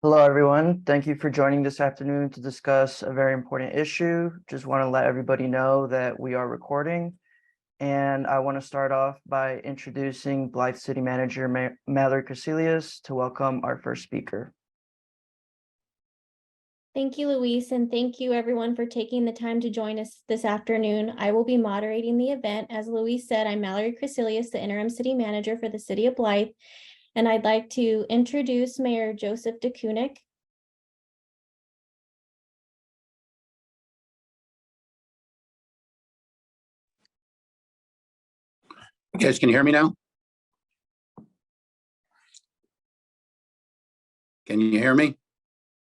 Hello, everyone. Thank you for joining this afternoon to discuss a very important issue. Just want to let everybody know that we are recording. And I want to start off by introducing Blythe City Manager Mallory Casilius to welcome our first speaker. Thank you, Luis, and thank you everyone for taking the time to join us this afternoon. I will be moderating the event. As Luis said, I'm Mallory Casilius, the interim city manager for the city of Blythe, and I'd like to introduce Mayor Joseph DeKunick. You guys can hear me now? Can you hear me?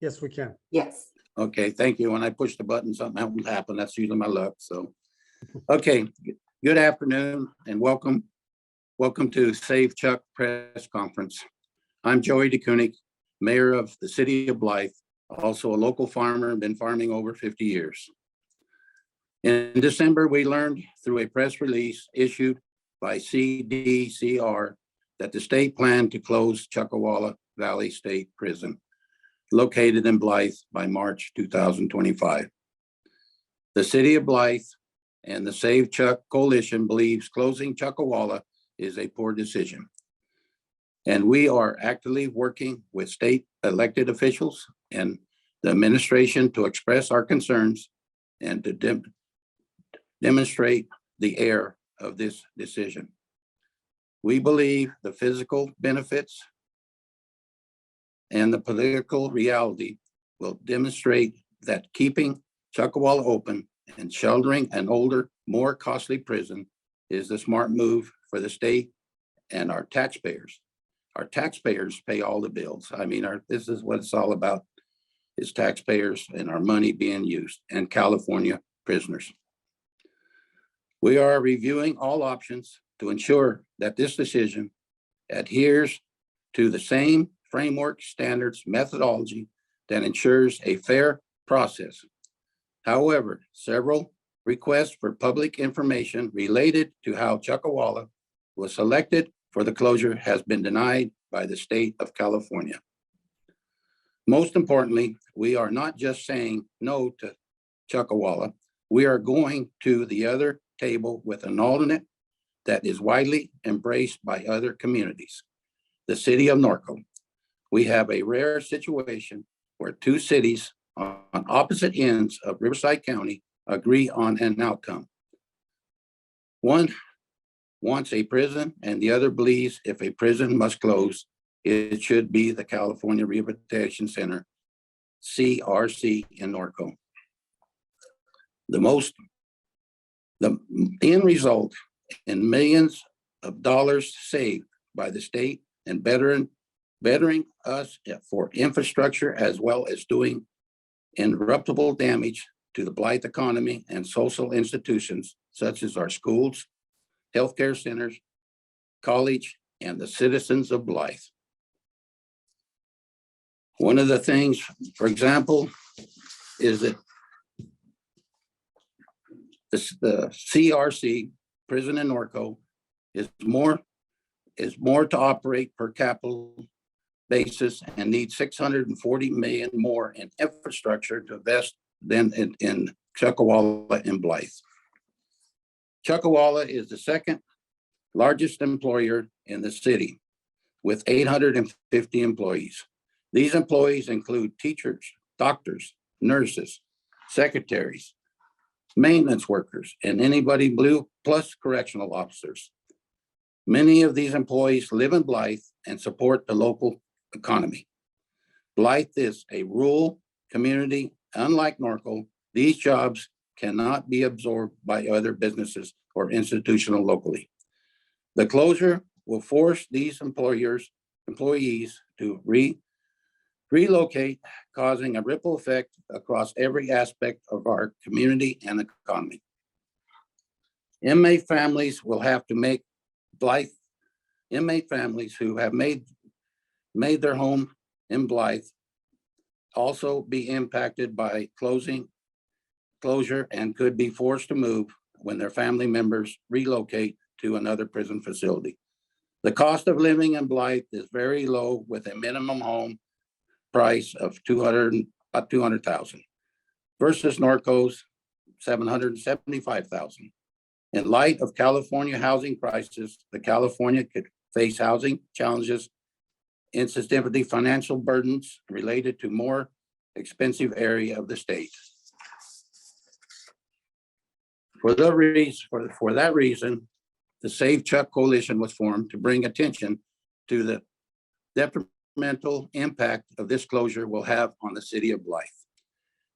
Yes, we can. Yes. Okay, thank you. When I push the button, something will happen. That's usually my luck. So, okay, good afternoon and welcome. Welcome to Save Chuck press conference. I'm Joey DeKunick, mayor of the city of Blythe, also a local farmer and been farming over 50 years. In December, we learned through a press release issued by CDCR that the state planned to close Chuckawalla Valley State Prison, located in Blythe, by March 2025. The city of Blythe and the Save Chuck Coalition believes closing Chuckawalla is a poor decision. And we are actively working with state elected officials and the administration to express our concerns and to demonstrate the error of this decision. We believe the physical benefits and the political reality will demonstrate that keeping Chuckawalla open and sheltering an older, more costly prison is the smart move for the state and our taxpayers. Our taxpayers pay all the bills. I mean, this is what it's all about, is taxpayers and our money being used, and California prisoners. We are reviewing all options to ensure that this decision adheres to the same framework, standards, methodology that ensures a fair process. However, several requests for public information related to how Chuckawalla was selected for the closure has been denied by the state of California. Most importantly, we are not just saying no to Chuckawalla, we are going to the other table with an alternate that is widely embraced by other communities, the city of Norco. We have a rare situation where two cities on opposite ends of Riverside County agree on an outcome. One wants a prison and the other believes if a prison must close, it should be the California Rehabilitation Center, CRC in Norco. The end result in millions of dollars saved by the state and bettering us for infrastructure, as well as doing irreparable damage to the Blythe economy and social institutions such as our schools, healthcare centers, college, and the citizens of Blythe. One of the things, for example, is that the CRC prison in Norco is more to operate per capita basis and needs 640 million more in infrastructure to invest than in Chuckawalla and Blythe. Chuckawalla is the second largest employer in the city with 850 employees. These employees include teachers, doctors, nurses, secretaries, maintenance workers, and anybody blue plus correctional officers. Many of these employees live in Blythe and support the local economy. Blythe is a rural community. Unlike Norco, these jobs cannot be absorbed by other businesses or institutional locally. The closure will force these employees to relocate, causing a ripple effect across every aspect of our community and economy. Inmate families will have to make Blythe, inmate families who have made their home in Blythe also be impacted by closure and could be forced to move when their family members relocate to another prison facility. The cost of living in Blythe is very low with a minimum home price of about 200,000 versus Norco's 775,000. In light of California housing prices, the California could face housing challenges, insensitivity, financial burdens related to more expensive area of the state. For that reason, the Save Chuck Coalition was formed to bring attention to the detrimental impact of this closure will have on the city of Blythe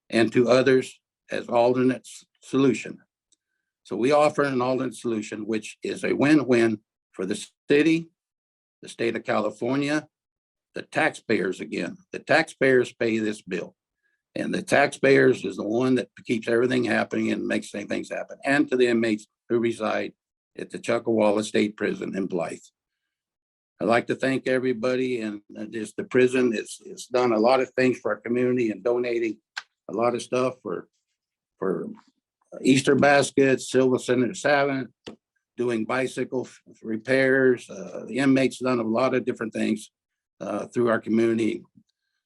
and to others as alternate solution. So we offer an alternate solution, which is a win-win for the city, the state of California, the taxpayers again. The taxpayers pay this bill. And the taxpayers is the one that keeps everything happening and makes things happen. And to the inmates who reside at the Chuckawalla State Prison in Blythe. I'd like to thank everybody, and just the prison is done a lot of things for our community and donating a lot of stuff for Easter baskets, Silver Center Savant, doing bicycle repairs. The inmates done a lot of different things through our community,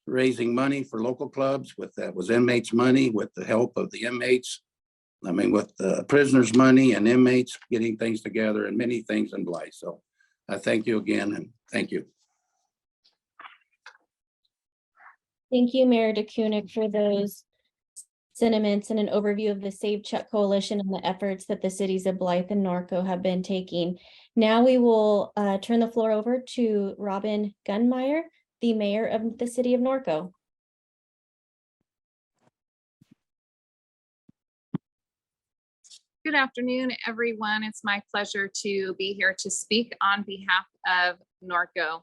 raising money for local clubs that was inmates' money with the help of the inmates. I mean, with the prisoners' money and inmates getting things together and many things in Blythe. So I thank you again, and thank you. Thank you, Mayor DeKunik, for those sentiments and an overview of the Save Chuck Coalition and the efforts that the cities of Blythe and Norco have been taking. Now we will turn the floor over to Robin Gunmeyer, the mayor of the city of Norco. Good afternoon, everyone. It's my pleasure to be here to speak on behalf of Norco.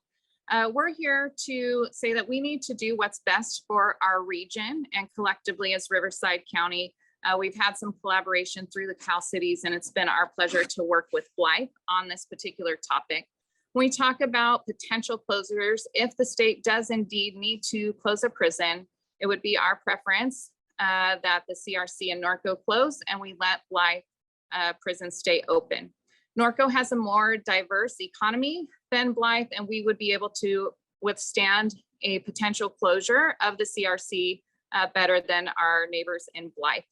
We're here to say that we need to do what's best for our region, and collectively as Riverside County, we've had some collaboration through the Cal Cities, and it's been our pleasure to work with Blythe on this particular topic. When we talk about potential closures, if the state does indeed need to close a prison, it would be our preference that the CRC and Norco close and we let Blythe prison stay open. Norco has a more diverse economy than Blythe, and we would be able to withstand a potential closure of the CRC better than our neighbors in Blythe.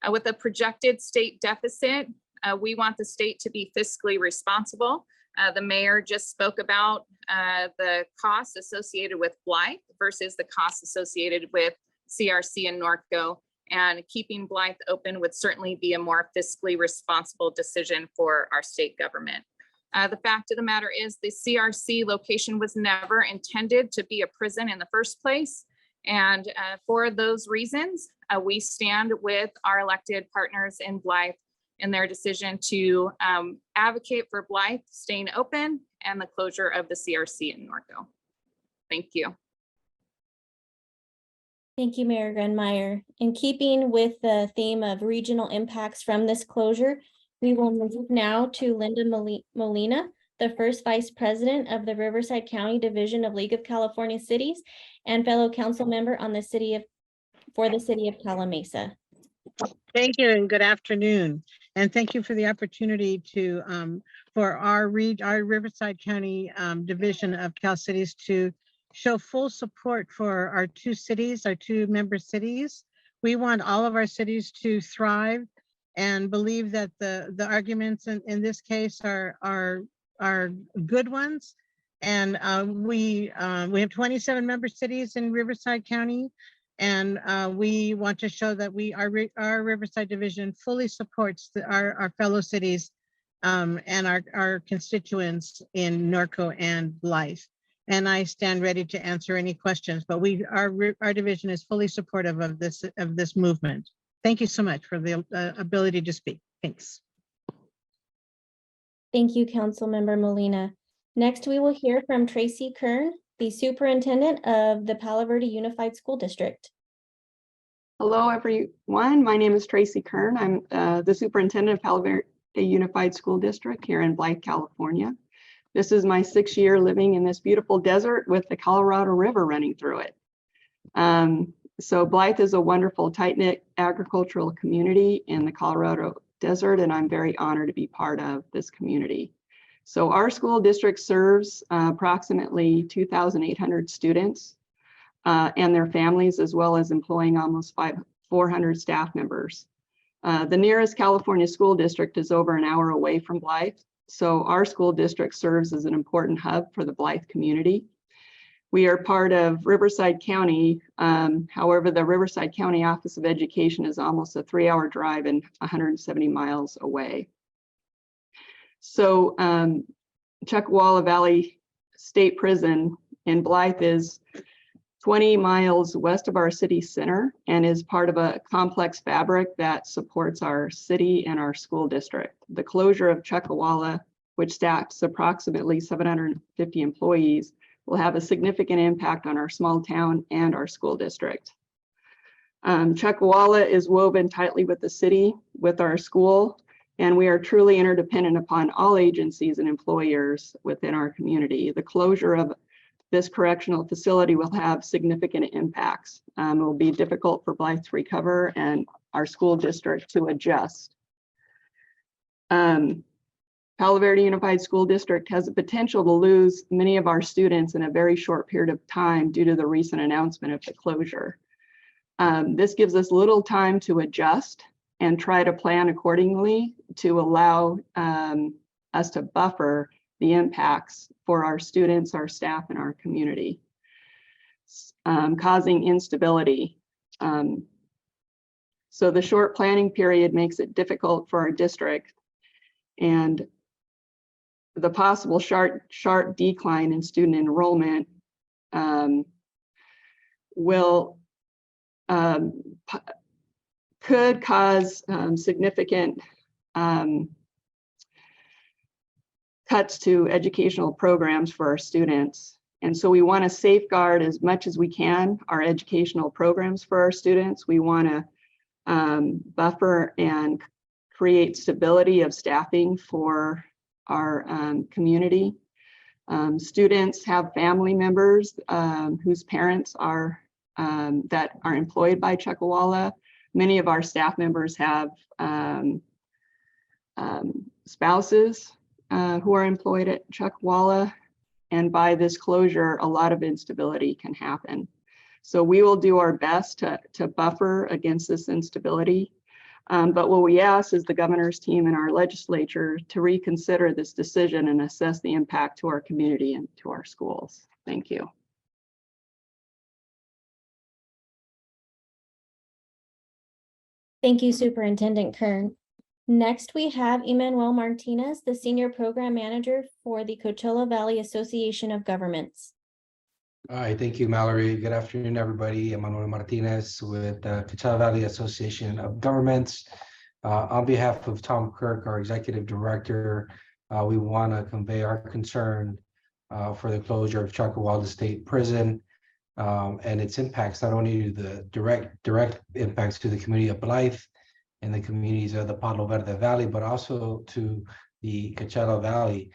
With a projected state deficit, we want the state to be fiscally responsible. The mayor just spoke about the costs associated with Blythe versus the costs associated with CRC and Norco, and keeping Blythe open would certainly be a more fiscally responsible decision for our state government. The fact of the matter is the CRC location was never intended to be a prison in the first place. And for those reasons, we stand with our elected partners in Blythe in their decision to advocate for Blythe staying open and the closure of the CRC in Norco. Thank you. Thank you, Mayor Gunmeyer. In keeping with the theme of regional impacts from this closure, we will move now to Linda Molina, the first Vice President of the Riverside County Division of League of California Cities and fellow council member on the city of Calamasa. Thank you and good afternoon. And thank you for the opportunity to for our Riverside County Division of Cal Cities to show full support for our two cities, our two member cities. We want all of our cities to thrive and believe that the arguments in this case are good ones. And we have 27 member cities in Riverside County, and we want to show that our Riverside Division fully supports our fellow cities and our constituents in Norco and Blythe. And I stand ready to answer any questions, but our division is fully supportive of this movement. Thank you so much for the ability to speak. Thanks. Thank you, Councilmember Molina. Next, we will hear from Tracy Kern, the Superintendent of the Palo Verde Unified School District. Hello, everyone. My name is Tracy Kern. I'm the Superintendent of Palo Verde Unified School District here in Blythe, California. This is my 6th year living in this beautiful desert with the Colorado River running through it. So Blythe is a wonderful, tight-knit agricultural community in the Colorado Desert, and I'm very honored to be part of this community. So our school district serves approximately 2,800 students. and their families, as well as employing almost 400 staff members. The nearest California school district is over an hour away from Blythe, so our school district serves as an important hub for the Blythe community. We are part of Riverside County. However, the Riverside County Office of Education is almost a 3-hour drive and 170 miles away. So Chuckawalla Valley State Prison in Blythe is 20 miles west of our city center and is part of a complex fabric that supports our city and our school district. The closure of Chuckawalla, which staffs approximately 750 employees, will have a significant impact on our small town and our school district. Chuckawalla is woven tightly with the city, with our school, and we are truly interdependent upon all agencies and employers within our community. The closure of this correctional facility will have significant impacts. It will be difficult for Blythe to recover and our school district to adjust. Palo Verde Unified School District has the potential to lose many of our students in a very short period of time due to the recent announcement of the closure. This gives us little time to adjust and try to plan accordingly to allow us to buffer the impacts for our students, our staff, and our community, causing instability. So the short planning period makes it difficult for our district, and the possible sharp decline in student enrollment could cause significant cuts to educational programs for our students. And so we want to safeguard as much as we can our educational programs for our students. We want to buffer and create stability of staffing for our community. Students have family members whose parents are that are employed by Chuckawalla. Many of our staff members have spouses who are employed at Chuckawalla, and by this closure, a lot of instability can happen. So we will do our best to buffer against this instability. But what we ask is the governor's team and our legislature to reconsider this decision and assess the impact to our community and to our schools. Thank you. Thank you, Superintendent Kern. Next, we have Emmanuel Martinez, the Senior Program Manager for the Coachella Valley Association of Governments. All right, thank you, Mallory. Good afternoon, everybody. Emmanuel Martinez with the Coachella Valley Association of Governments. On behalf of Tom Kirk, our Executive Director, we want to convey our concern for the closure of Chuckawalla State Prison and its impacts, not only the direct impacts to the community of Blythe and the communities of the Palo Verde Valley, but also to the Coachella Valley.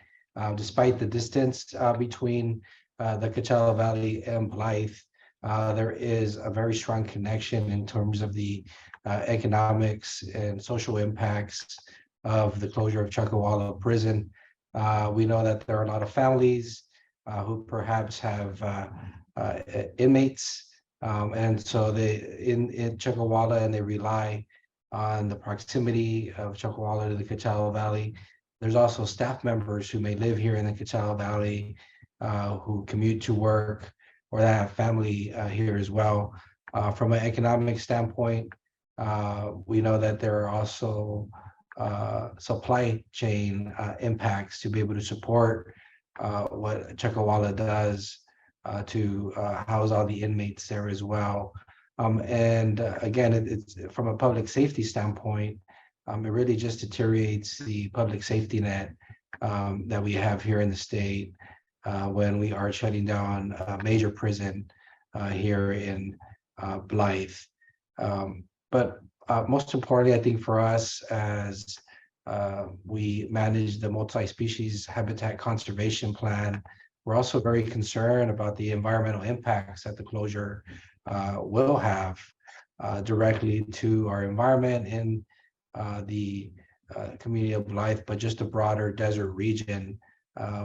Despite the distance between the Coachella Valley and Blythe, there is a very strong connection in terms of the economics and social impacts of the closure of Chuckawalla Prison. We know that there are a lot of families who perhaps have inmates, and so they in Chuckawalla, and they rely on the proximity of Chuckawalla to the Coachella Valley. There's also staff members who may live here in the Coachella Valley who commute to work or that have family here as well. From an economic standpoint, we know that there are also supply chain impacts to be able to support what Chuckawalla does to house all the inmates there as well. And again, it's from a public safety standpoint, it really just deteriorates the public safety net that we have here in the state when we are shutting down a major prison here in Blythe. But most importantly, I think for us, as we manage the multi-species habitat conservation plan, we're also very concerned about the environmental impacts that the closure will have directly to our environment in the community of Blythe, but just a broader desert region.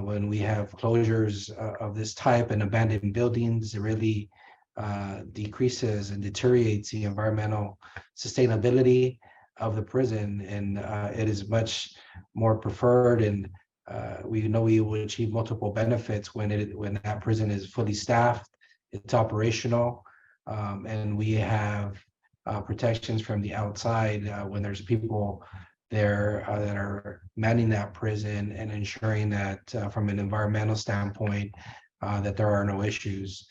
When we have closures of this type and abandoned buildings, it really decreases and deteriorates the environmental sustainability of the prison, and it is much more preferred, and we know we will achieve multiple benefits when that prison is fully staffed, it's operational, and we have protections from the outside when there's people there that are manning that prison and ensuring that from an environmental standpoint that there are no issues.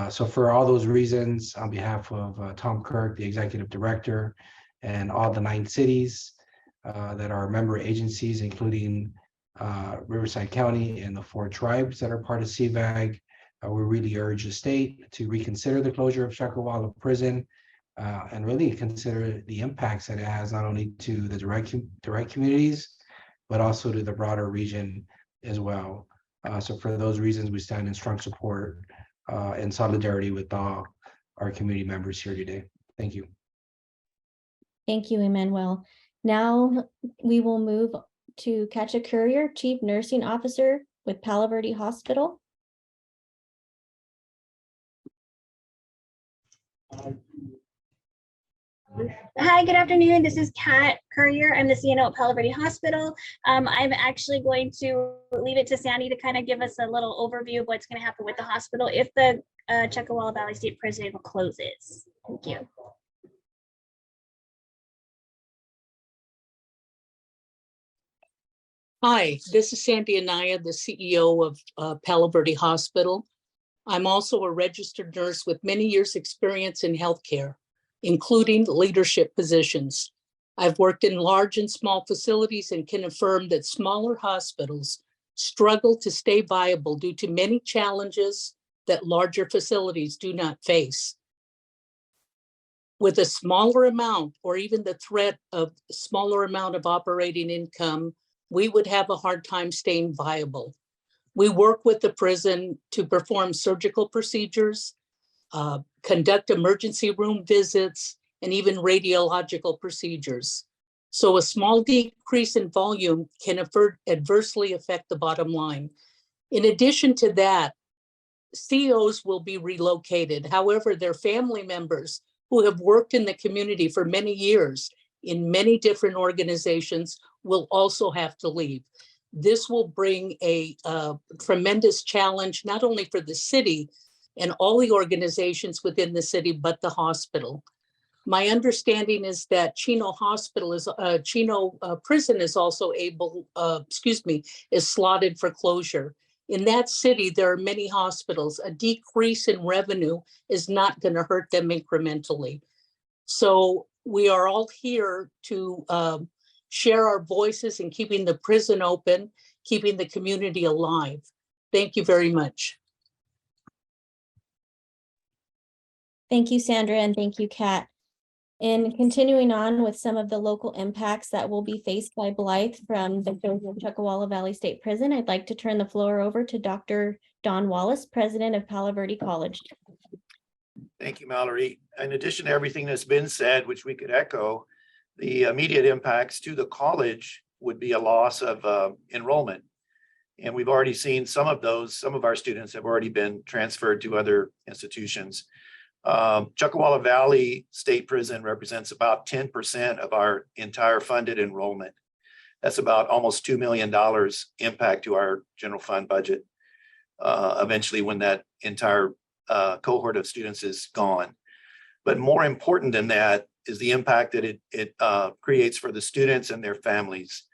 So for all those reasons, on behalf of Tom Kirk, the executive director, and all the 9 cities that are member agencies, including Riverside County and the 4 tribes that are part of CVAG, we really urge the state to reconsider the closure of Chuckawalla Prison and really consider the impacts that it has not only to the direct communities, but also to the broader region as well. So for those reasons, we stand in strong support and solidarity with all our community members here today. Thank you. Thank you, Emmanuel. Now we will move to Katja Courier, Chief Nursing Officer with Palo Verde Hospital. Hi, good afternoon. This is Kat Courier. I'm the CNO at Palo Verde Hospital. I'm actually going to leave it to Sandy to kind of give us a little overview of what's going to happen with the hospital if the Chuckawalla Valley State Prison closes. Thank you. Hi, this is Sandy Anaya, the CEO of Palo Verde Hospital. I'm also a registered nurse with many years' experience in healthcare, including leadership positions. I've worked in large and small facilities and can affirm that smaller hospitals struggle to stay viable due to many challenges that larger facilities do not face. With a smaller amount, or even the threat of smaller amount of operating income, we would have a hard time staying viable. We work with the prison to perform surgical procedures, conduct emergency room visits, and even radiological procedures. So a small decrease in volume can adversely affect the bottom line. In addition to that, COs will be relocated. However, their family members who have worked in the community for many years in many different organizations will also have to leave. This will bring a tremendous challenge, not only for the city and all the organizations within the city, but the hospital. My understanding is that Chino Prison is also is slotted for closure. In that city, there are many hospitals. A decrease in revenue is not going to hurt them incrementally. So we are all here to share our voices in keeping the prison open, keeping the community alive. Thank you very much. Thank you, Sandra, and thank you, Kat. In continuing on with some of the local impacts that will be faced by Blythe from the closure of Chuckawalla Valley State Prison, I'd like to turn the floor over to Dr. Don Wallace, President of Palo Verde College. Thank you, Mallory. In addition to everything that's been said, which we could echo, the immediate impacts to the college would be a loss of enrollment. And we've already seen some of those. Some of our students have already been transferred to other institutions. Chuckawalla Valley State Prison represents about 10% of our entire funded enrollment. That's about almost $2 million impact to our general fund budget eventually when that entire cohort of students is gone. But more important than that is the impact that it creates for the students and their families.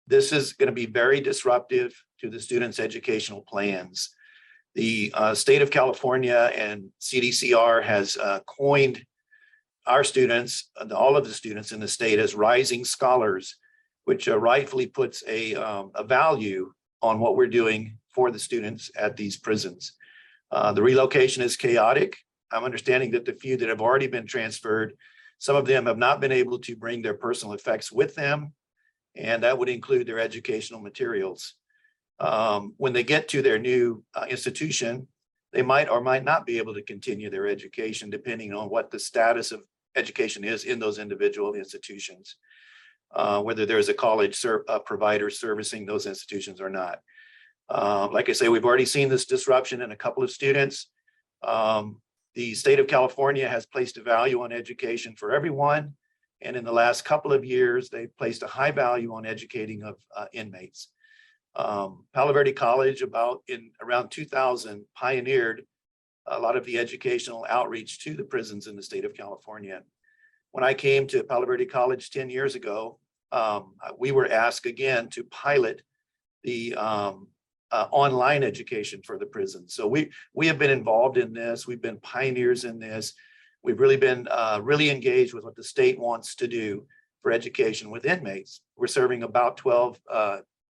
This is going to be very disruptive to the students' educational plans. The state of California and CDCR has coined our students, all of the students in the state, as rising scholars, which rightfully puts a value on what we're doing for the students at these prisons. The relocation is chaotic. I'm understanding that the few that have already been transferred, some of them have not been able to bring their personal effects with them, and that would include their educational materials. When they get to their new institution, they might or might not be able to continue their education depending on what the status of education is in those individual institutions, whether there's a college provider servicing those institutions or not. Like I say, we've already seen this disruption in a couple of students. The state of California has placed a value on education for everyone. And in the last couple of years, they've placed a high value on educating of inmates. Palo Verde College around 2000 pioneered a lot of the educational outreach to the prisons in the state of California. When I came to Palo Verde College 10 years ago, we were asked again to pilot the online education for the prisons. So we have been involved in this. We've been pioneers in this. We've really been really engaged with what the state wants to do for education with inmates. We're serving about 12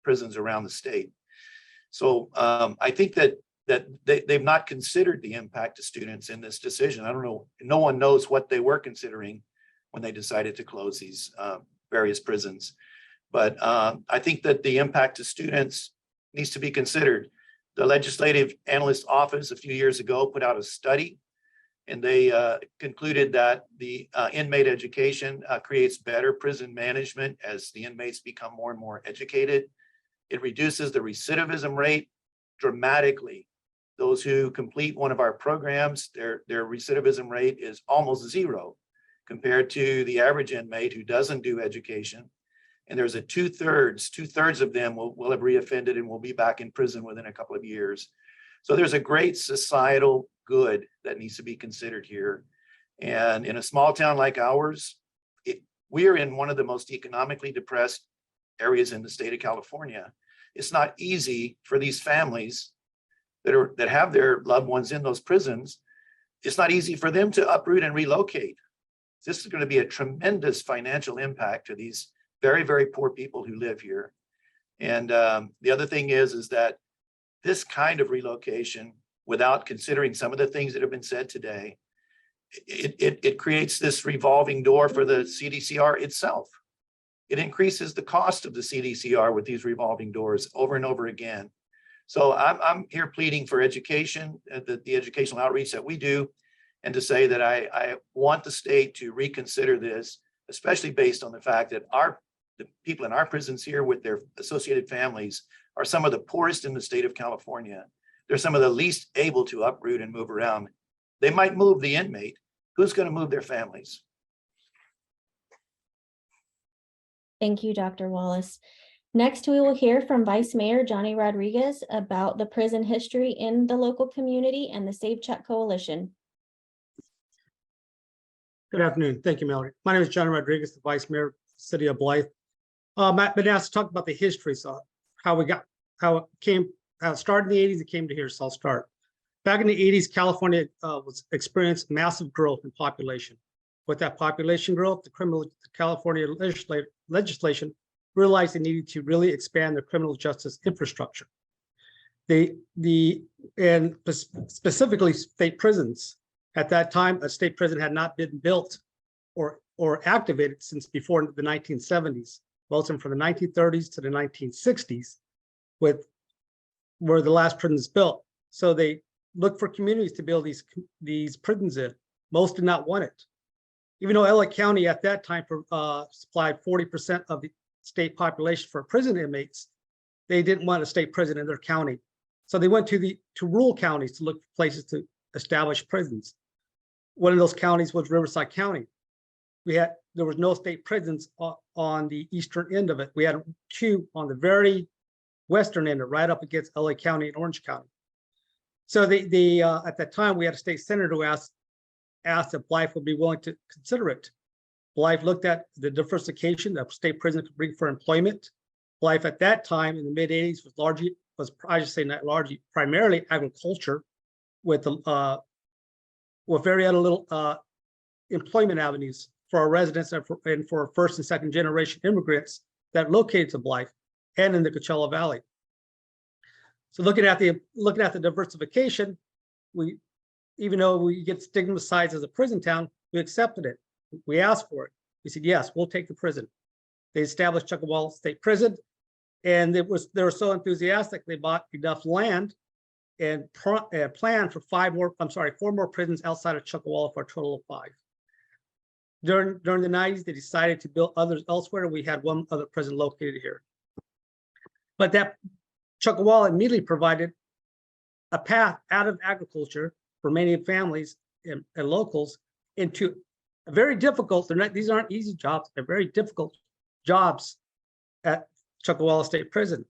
prisons around the state. So I think that they've not considered the impact to students in this decision. I don't know, no one knows what they were considering when they decided to close these various prisons. But I think that the impact to students needs to be considered. The Legislative Analyst Office a few years ago put out a study, and they concluded that the inmate education creates better prison management as the inmates become more and more educated. It reduces the recidivism rate dramatically. Those who complete one of our programs, their recidivism rate is almost zero compared to the average inmate who doesn't do education. And there's a two-thirds of them will have reoffended and will be back in prison within a couple of years. So there's a great societal good that needs to be considered here. And in a small town like ours, we are in one of the most economically depressed areas in the state of California. It's not easy for these families that have their loved ones in those prisons. It's not easy for them to uproot and relocate. This is going to be a tremendous financial impact to these very, very poor people who live here. And the other thing is that this kind of relocation, without considering some of the things that have been said today, it creates this revolving door for the CDCR itself. It increases the cost of the CDCR with these revolving doors over and over again. So I'm here pleading for education, the educational outreach that we do, and to say that I want the state to reconsider this, especially based on the fact that the people in our prisons here with their associated families are some of the poorest in the state of California. They're some of the least able to uproot and move around. They might move the inmate. Who's going to move their families? Thank you, Dr. Wallace. Next, we will hear from Vice Mayor Johnny Rodriguez about the prison history in the local community and the Save Chuck Coalition. Good afternoon. Thank you, Mallory. My name is Johnny Rodriguez, the Vice Mayor of the City of Blythe. I've been asked to talk about the history, so how it started in the 80s, it came to here, so I'll start. Back in the 80s, California experienced massive growth in population. With that population growth, the California legislation realized they needed to really expand the criminal justice infrastructure. And specifically state prisons. At that time, a state prison had not been built or activated since before the 1970s. Well, from the 1930s to the 1960s, where the last prisons built. So they looked for communities to build these prisons in. Most did not want it. Even though LA County at that time supplied 40% of the state population for prison inmates, they didn't want a state prison in their county. So they went to rural counties to look for places to establish prisons. One of those counties was Riverside County. There was no state prisons on the eastern end of it. We had two on the very western end, right up against LA County and Orange County. So at that time, we had a state senator who asked if Blythe would be willing to consider it. Blythe looked at the diversification that state prison could bring for employment. Blythe at that time in the mid 80s primarily agriculture with very little employment avenues for our residents and for first and second generation immigrants that located to Blythe and in the Coachella Valley. So looking at the diversification, even though we get stigmatized as a prison town, we accepted it. We asked for it. We said, yes, we'll take the prison. They established Chuckawalla State Prison, and they were so enthusiastic they bought enough land and planned for 4 more prisons outside of Chuckawalla for a total of 5. During the 90s, they decided to build others elsewhere. We had one other prison located here. But that Chuckawalla immediately provided a path out of agriculture for many families and locals into a very difficult, these aren't easy jobs, they're very difficult jobs at Chuckawalla State Prison.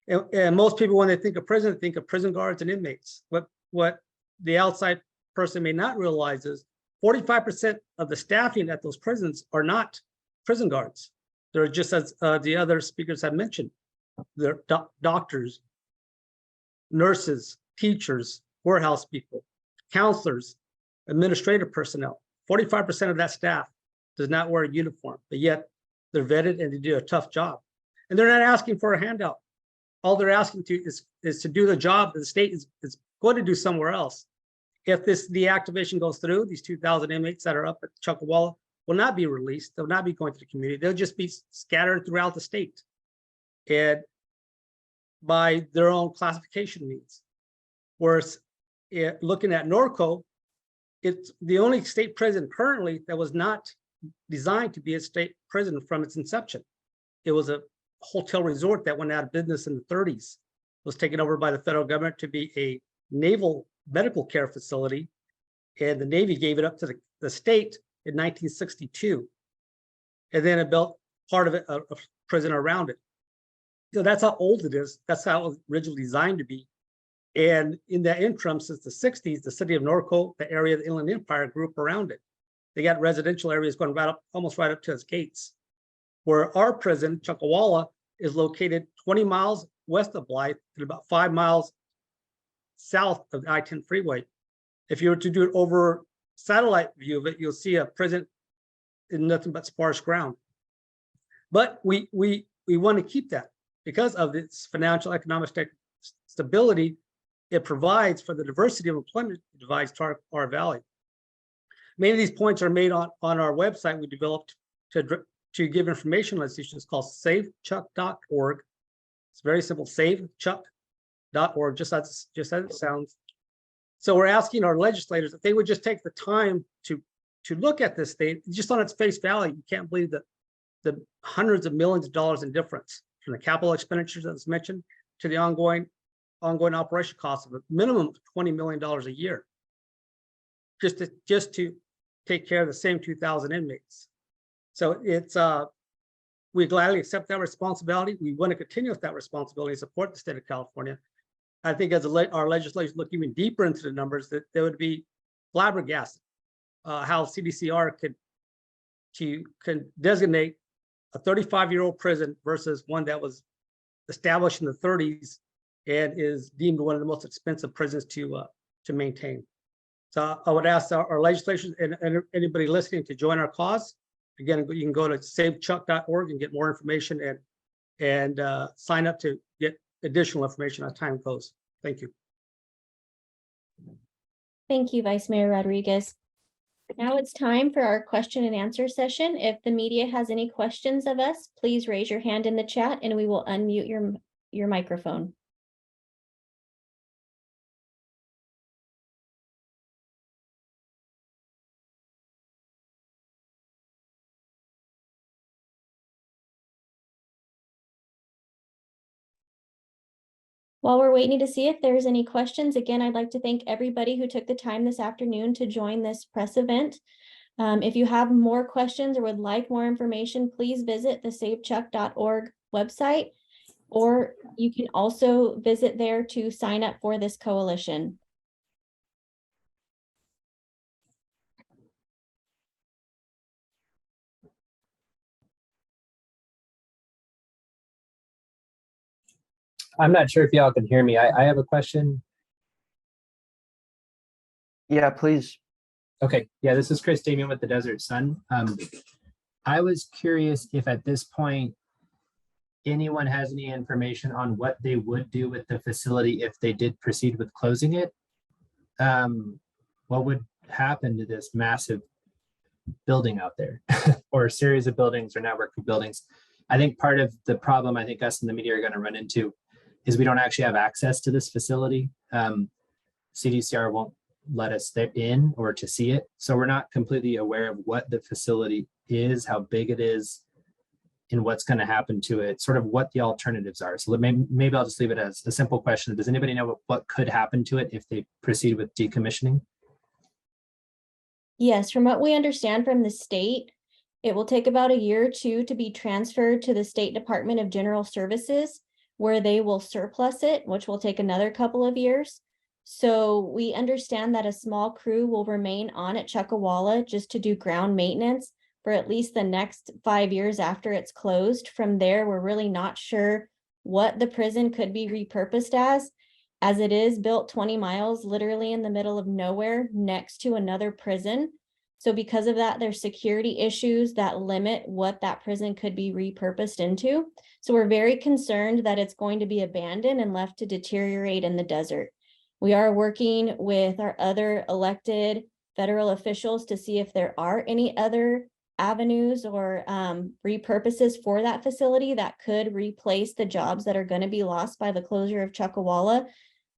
And most people, when they think of prison, they think of prison guards and inmates. What the outside person may not realize is 45% of the staffing at those prisons are not prison guards. They're just, as the other speakers have mentioned, they're doctors, nurses, teachers, warehouse people, counselors, administrative personnel. 45% of that staff does not wear a uniform, but yet they're vetted and they do a tough job. And they're not asking for a handout. All they're asking is to do the job that the state is going to do somewhere else. If the activation goes through, these 2,000 inmates that are up at Chuckawalla will not be released. They'll not be going to the community. They'll just be scattered throughout the state and by their own classification needs. Whereas looking at Norco, it's the only state prison currently that was not designed to be a state prison from its inception. It was a hotel resort that went out of business in the 30s, was taken over by the federal government to be a naval medical care facility. And the Navy gave it up to the state in 1962. And then it built part of it, a prison around it. So that's how old it is. That's how it was originally designed to be. And in that interim, since the 60s, the city of Norco, the area of the Inland Empire, grew up around it. They got residential areas going right up, almost right up to its gates. Where our prison, Chuckawalla, is located 20 miles west of Blythe and about 5 miles south of the I-10 freeway. If you were to do it over satellite view of it, you'll see a prison in nothing but sparse ground. But we want to keep that because of its financial economic stability. It provides for the diversity of employment it provides to our valley. Many of these points are made on our website. We developed to give information on this issue. It's called savechuck.org. It's very simple, savechuck.org, just as it sounds. So we're asking our legislators if they would just take the time to look at this thing, just on its face value. You can't believe the hundreds of millions of dollars in difference from the capital expenditures that was mentioned to the ongoing operation costs of a minimum of $20 million a year, just to take care of the same 2,000 inmates. So it's we gladly accept that responsibility. We want to continue with that responsibility and support the state of California. I think as our legislators look even deeper into the numbers, that they would be flabbergasted how CDCR can designate a 35-year-old prison versus one that was established in the 30s and is deemed one of the most expensive prisons to maintain. So I would ask our legislators and anybody listening to join our cause. Again, you can go to savechuck.org and get more information and sign up to get additional information as time goes. Thank you. Thank you, Vice Mayor Rodriguez. Now it's time for our question and answer session. If the media has any questions of us, please raise your hand in the chat and we will unmute your microphone. While we're waiting to see if there's any questions, again, I'd like to thank everybody who took the time this afternoon to join this press event. If you have more questions or would like more information, please visit the savechuck.org website, or you can also visit there to sign up for this coalition. I'm not sure if y'all can hear me. I have a question. Yeah, please. Okay, yeah, this is Chris Damian with the Desert Sun. I was curious if at this point anyone has any information on what they would do with the facility if they did proceed with closing it. What would happen to this massive building out there or a series of buildings or network of buildings? I think part of the problem I think us in the media are going to run into is we don't actually have access to this facility. CDCR won't let us in or to see it. So we're not completely aware of what the facility is, how big it is, in what's going to happen to it, sort of what the alternatives are. So maybe I'll just leave it as a simple question. Does anybody know what could happen to it if they proceed with decommissioning? Yes, from what we understand from the state, it will take about a year or two to be transferred to the State Department of General Services, where they will surplus it, which will take another couple of years. So we understand that a small crew will remain on at Chuckawalla just to do ground maintenance for at least the next 5 years after it's closed. From there, we're really not sure what the prison could be repurposed as it is built 20 miles literally in the middle of nowhere next to another prison. So because of that, there's security issues that limit what that prison could be repurposed into. So we're very concerned that it's going to be abandoned and left to deteriorate in the desert. We are working with our other elected federal officials to see if there are any other avenues or repurposes for that facility that could replace the jobs that are going to be lost by the closure of Chuckawalla.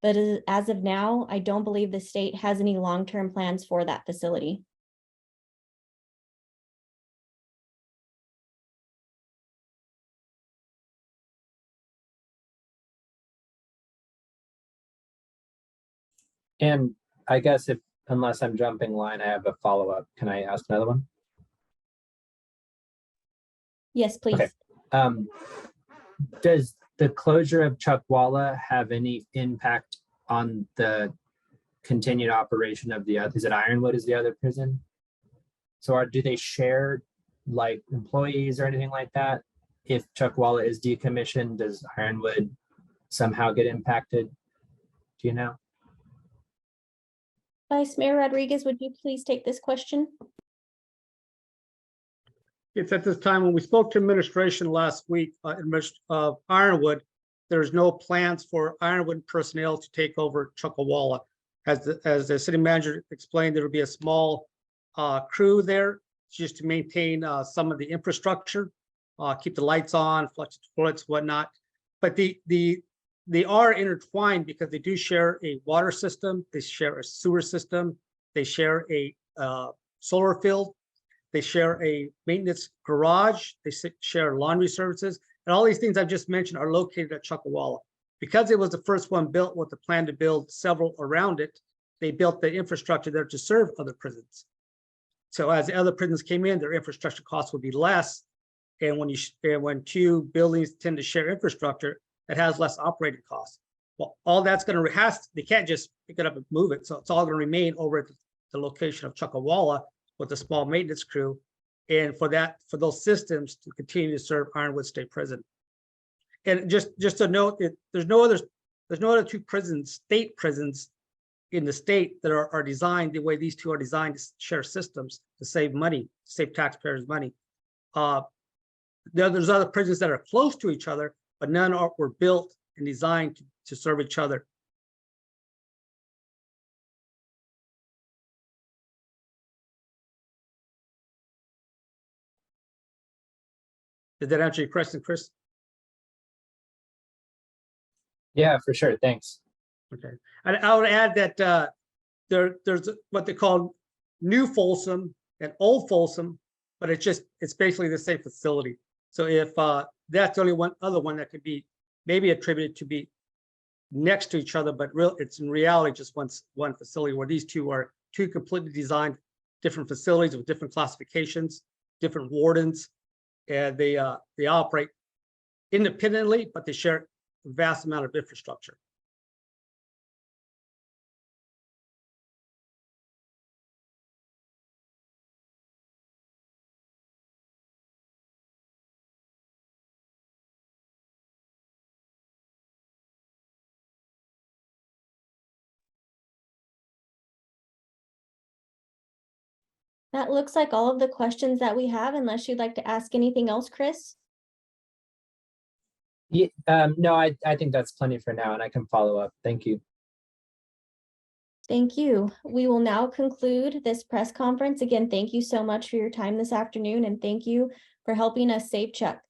But as of now, I don't believe the state has any long-term plans for that facility. And I guess unless I'm jumping line, I have a follow-up. Can I ask another one? Yes, please. Okay. Does the closure of Chuckawalla have any impact on the continued operation of is it Ironwood is the other prison? So do they share like employees or anything like that? If Chuckawalla is decommissioned, does Ironwood somehow get impacted? Do you know? Vice Mayor Rodriguez, would you please take this question? It's at this time, when we spoke to administration last week of Ironwood, there's no plans for Ironwood personnel to take over Chuckawalla. As the city manager explained, there will be a small crew there just to maintain some of the infrastructure, keep the lights on, flush the toilets, whatnot. But they are intertwined because they do share a water system, they share a sewer system, they share a solar field, they share a maintenance garage, they share laundry services, and all these things I've just mentioned are located at Chuckawalla. Because it was the first one built with the plan to build several around it, they built the infrastructure there to serve other prisons. So as the other prisons came in, their infrastructure costs would be less. And when two buildings tend to share infrastructure, it has less operating costs. Well, all that's going to they can't just pick it up and move it. So it's all going to remain over at the location of Chuckawalla with a small maintenance crew. And for those systems to continue to serve Ironwood State Prison. And just to note, there's no other two prisons, state prisons in the state that are designed the way these two are designed to share systems to save money, to save taxpayers money. There's other prisons that are close to each other, but none were built and designed to serve each other. Did that answer your question, Chris? Yeah, for sure. Thanks. Okay. And I would add that there's what they call New Folsom and Old Folsom, but it's basically the same facility. So if that's the only other one that could be maybe attributed to be next to each other, but it's in reality just one facility, where these two are two completely designed different facilities with different classifications, different wardens, and they operate independently, but they share a vast amount of infrastructure. That looks like all of the questions that we have, unless you'd like to ask anything else, Chris. Yeah, no, I think that's plenty for now, and I can follow up. Thank you. Thank you. We will now conclude this press conference. Again, thank you so much for your time this afternoon, and thank you for helping us save Chuck.